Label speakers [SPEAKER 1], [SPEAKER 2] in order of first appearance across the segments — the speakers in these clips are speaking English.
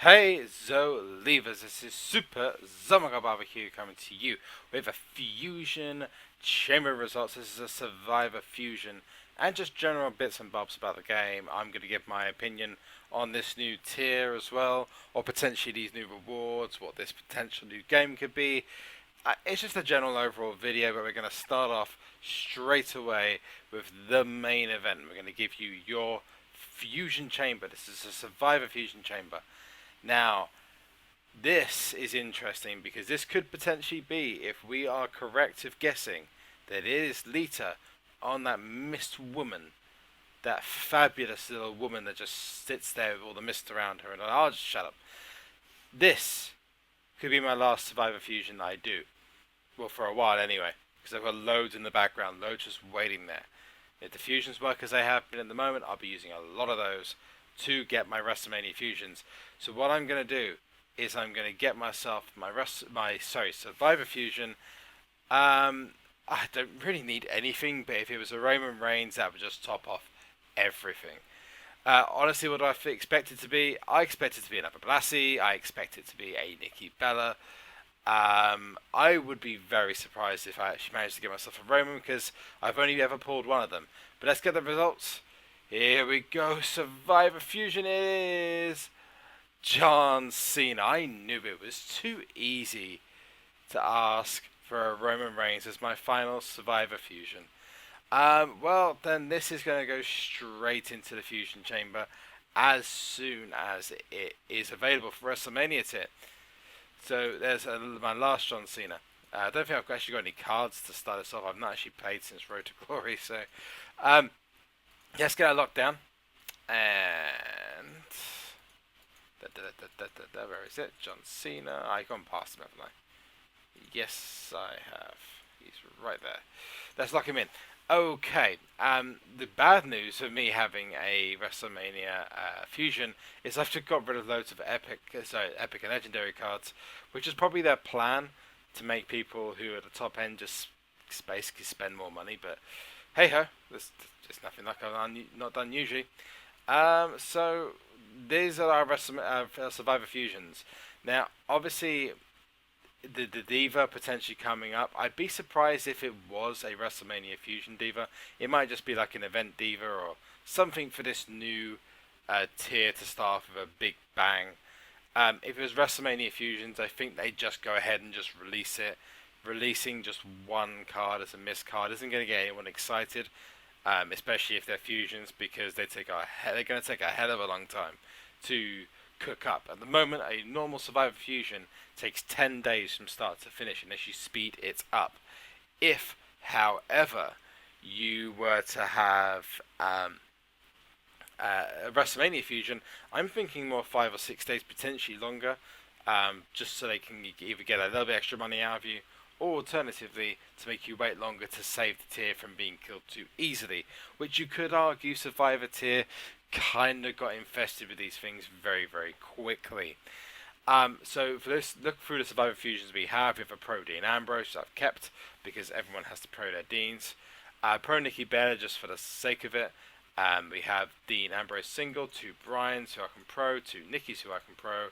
[SPEAKER 1] Hey Zo-Leavers, this is SuperZomGBBQ coming to you with a Fusion Chamber results. This is a Survivor Fusion and just general bits and bobs about the game. I'm going to give my opinion on this new tier as well, or potentially these new rewards, what this potential new game could be. It's just a general overall video, but we're going to start off straight away with the main event. We're going to give you your Fusion Chamber. This is a Survivor Fusion Chamber. Now, this is interesting because this could potentially be, if we are correct of guessing, that it is Lita on that mist woman, that fabulous little woman that just sits there with all the mist around her. And I'll just shut up. This could be my last Survivor Fusion that I do. Well, for a while anyway, because I've got loads in the background, loads just waiting there. If the fusions work as they have been at the moment, I'll be using a lot of those to get my WrestleMania fusions. So what I'm going to do is I'm going to get myself my Survivor fusion. I don't really need anything, but if it was a Roman Reigns, that would just top off everything. Honestly, what do I expect it to be? I expect it to be an Upper Blassie. I expect it to be a Nikki Bella. I would be very surprised if I actually managed to get myself a Roman because I've only ever pulled one of them. But let's get the results. Here we go. Survivor Fusion is John Cena. I knew it was too easy to ask for a Roman Reigns as my final Survivor Fusion. Well, then this is going to go straight into the Fusion Chamber as soon as it is available for WrestleMania tier. So there's my last John Cena. I don't think I've actually got any cards to start us off. I've not actually played since Road to Glory, so let's get our lockdown. And where is it? John Cena. I've gone past him, haven't I? Yes, I have. He's right there. Let's lock him in. Okay. The bad news of me having a WrestleMania fusion is I've just got rid of loads of epic and legendary cards, which is probably their plan to make people who are at the top end just basically spend more money. But hey ho, there's just nothing like I've not done usually. So these are our Survivor fusions. Now, obviously, the Diva potentially coming up. I'd be surprised if it was a WrestleMania Fusion Diva. It might just be like an event Diva or something for this new tier to start with a big bang. If it was WrestleMania Fusions, I think they'd just go ahead and just release it. Releasing just one card as a missed card isn't going to get anyone excited, especially if they're fusions, because they're going to take a hell of a long time to cook up. At the moment, a normal Survivor Fusion takes 10 days from start to finish unless you speed it up. If, however, you were to have a WrestleMania Fusion, I'm thinking more 5 or 6 days, potentially longer, just so they can either get a little bit extra money out of you, or alternatively to make you wait longer to save the tier from being killed too easily, which you could argue Survivor tier kind of got infested with these things very, very quickly. So for this, look through the Survivor Fusions we have. We have a Pro Dean Ambrose I've kept because everyone has to pro their Deans. Pro Nikki Bella just for the sake of it. We have Dean Ambrose single, 2 Bryans who I can pro, 2 Nickis who I can pro,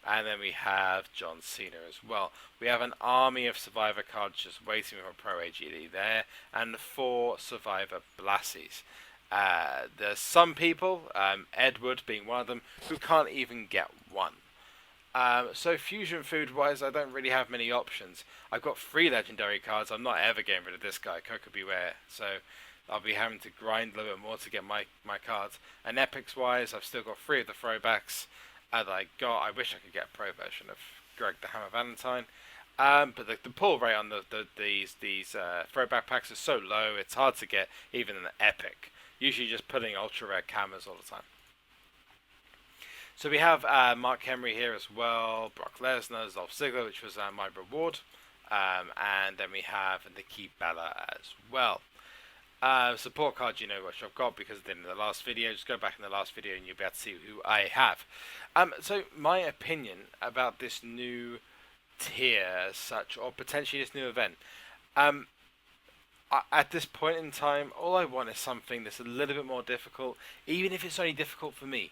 [SPEAKER 1] and then we have John Cena as well. We have an army of Survivor cards just waiting for Pro AGD there, and 4 Survivor Blassies. There's some people, Edward being one of them, who can't even get one. So fusion food wise, I don't really have many options. I've got 3 legendary cards. I'm not ever getting rid of this guy, Coco Beware. So I'll be having to grind a little bit more to get my cards. And epics wise, I've still got 3 of the throwbacks that I got. I wish I could get a pro version of Greg the Hammer Valentine. But the pull rate on these throwback packs is so low, it's hard to get even an epic. Usually just putting ultra rare cameras all the time. So we have Mark Henry here as well, Brock Lesnar, Dolph Ziggler, which was my reward. And then we have Nikki Bella as well. Support card, you know which I've got because in the last video. Just go back in the last video and you'll be able to see who I have. So my opinion about this new tier as such, or potentially this new event. At this point in time, all I want is something that's a little bit more difficult, even if it's only difficult for me.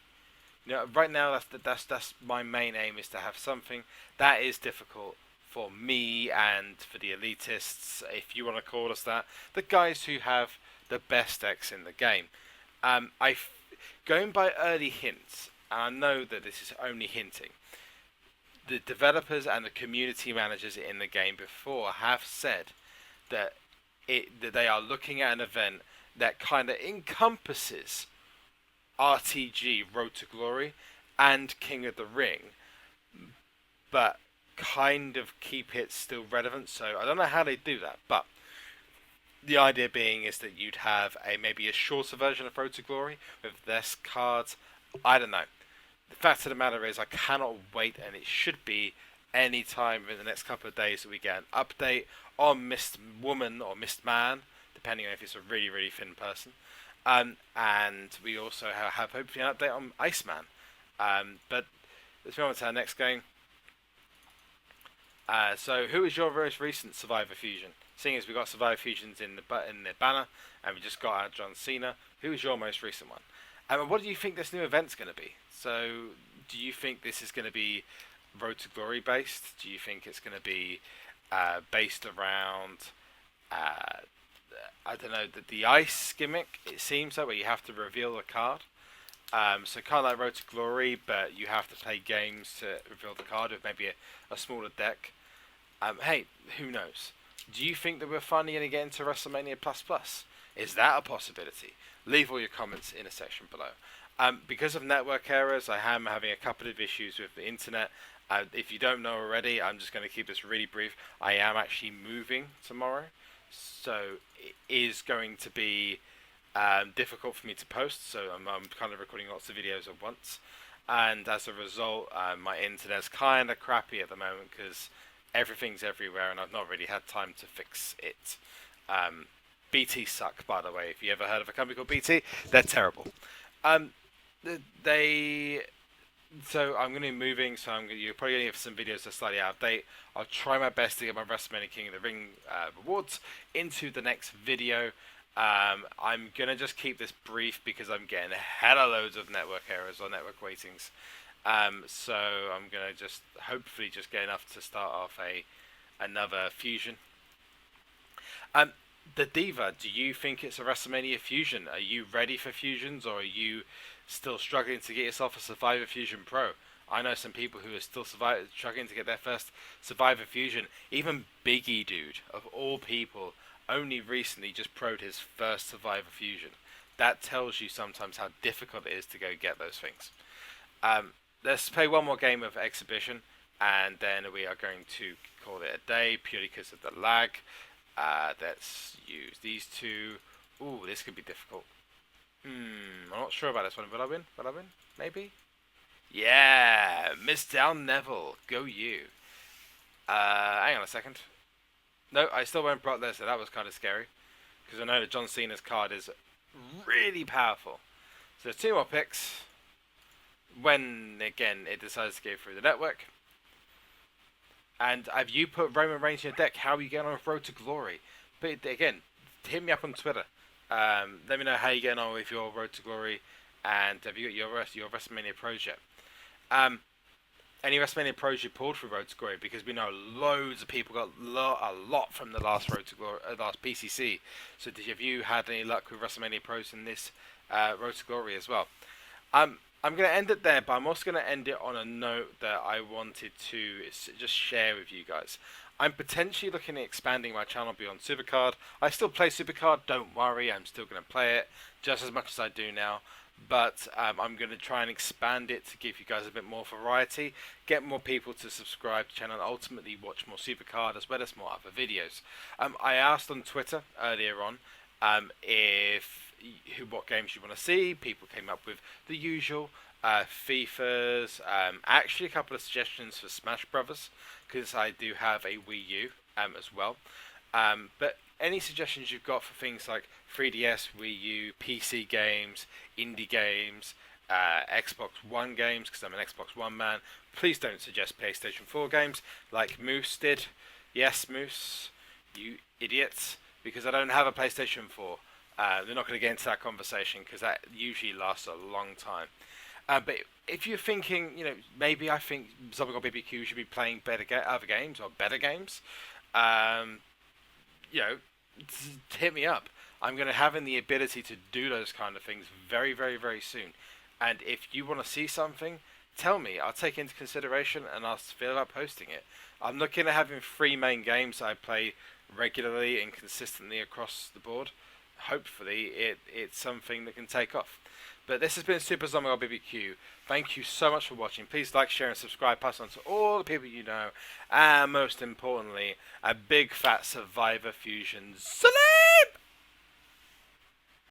[SPEAKER 1] Right now that's my main aim, is to have something that is difficult for me and for the elitists, if you want to call us that, the guys who have the best decks in the game. Going by early hints, and I know that this is only hinting, the developers and the community managers in the game before have said that that they are looking at an event that kind of encompasses RTG Road to Glory and King of the Ring, but kind of keep it still relevant. So I don't know how they do that, but the idea being is that you'd have maybe a shorter version of Road to Glory with less cards. I don't know. The fact of the matter is, I cannot wait, and it should be any time in the next couple of days that we get an update on Mist Woman or Mist Man, depending on if it's a really, really thin person. And we also have hopefully an update on Iceman. But let's move on to our next game. So who is your most recent Survivor Fusion? Seeing as we got Survivor Fusions in the banner, and we just got our John Cena, who is your most recent one? And what do you think this new event's going to be? So, do you think this is going to be Road to Glory based? Do you think it's going to be based around, I don't know, the ice gimmick? It seems like, where you have to reveal a card. So kind of like Road to Glory, but you have to play games to reveal the card with maybe a smaller deck. Hey, who knows? Do you think that we're finally going to get into WrestleMania Plus? Is that a possibility? Leave all your comments in the section below. Because of network errors, I am having a couple of issues with the internet. If you don't know already, I'm just going to keep this really brief. I am actually moving tomorrow, so it is going to be difficult for me to post. So I'm kind of recording lots of videos at once, and as a result, my internet's kind of crappy at the moment because everything's everywhere, and I've not really had time to fix it. BT suck, by the way. If you ever heard of a company called BT, they're terrible. So I'm going to be moving, so you're probably going to get some videos that are slightly out of date. I'll try my best to get my WrestleMania King of the Ring rewards into the next video. I'm going to just keep this brief because I'm getting hella loads of network errors or network waitings. So I'm going to just hopefully just get enough to start off another fusion. The Diva, do you think it's a WrestleMania fusion? Are you ready for fusions, or are you still struggling to get yourself a Survivor Fusion Pro? I know some people who are still struggling to get their first Survivor Fusion. Even Biggie Dude, of all people, only recently just pro'd his first Survivor Fusion. That tells you sometimes how difficult it is to go get those things. Let's play one more game of Exhibition, and then we are going to call it a day, purely because of the lag. Let's use these two. Ooh, this could be difficult. I'm not sure about this one. Will I win? Will I win? Maybe? Yeah! Miss Down Neville. Go you. Hang on a second. No, I still went Brock Lesnar. That was kind of scary. Because I know that John Cena's card is really powerful. So there's two more picks. When, again, it decides to go through the network. And have you put Roman Reigns in your deck? How are you getting on with Road to Glory? But again, hit me up on Twitter. Let me know how you're getting on with your Road to Glory, and have you got your WrestleMania Pros yet? Any WrestleMania Pros you pulled for Road to Glory? Because we know loads of people got a lot from the last Road to Glory, last PCC. So have you had any luck with WrestleMania Pros in this Road to Glory as well? I'm going to end it there, but I'm also going to end it on a note that I wanted to just share with you guys. I'm potentially looking at expanding my channel beyond SuperCard. I still play SuperCard, don't worry, I'm still going to play it just as much as I do now. But I'm going to try and expand it to give you guys a bit more variety, get more people to subscribe to the channel, and ultimately watch more SuperCard as well as more other videos. I asked on Twitter earlier on what games you want to see. People came up with the usual FIFAs, actually a couple of suggestions for Smash Brothers, because I do have a Wii U as well. But any suggestions you've got for things like 3DS, Wii U, PC games, indie games, Xbox One games, because I'm an Xbox One man, please don't suggest PlayStation 4 games like Moose did. Yes, Moose, you idiots, because I don't have a PlayStation 4. They're not going to get into that conversation because that usually lasts a long time. But if you're thinking, maybe I think ZombieGod BBQ should be playing other games or better games, um, you know, hit me up. I'm going to having the ability to do those kind of things very, very, very soon. And if you want to see something, tell me. I'll take it into consideration and I'll feel up posting it. I'm looking at having 3 main games I play regularly and consistently across the board. Hopefully, it's something that can take off. But this has been Super Zombie BBQ. Thank you so much for watching. Please like, share, and subscribe. Pass on to all the people you know. And most importantly, a big fat Survivor Fusion. Salute!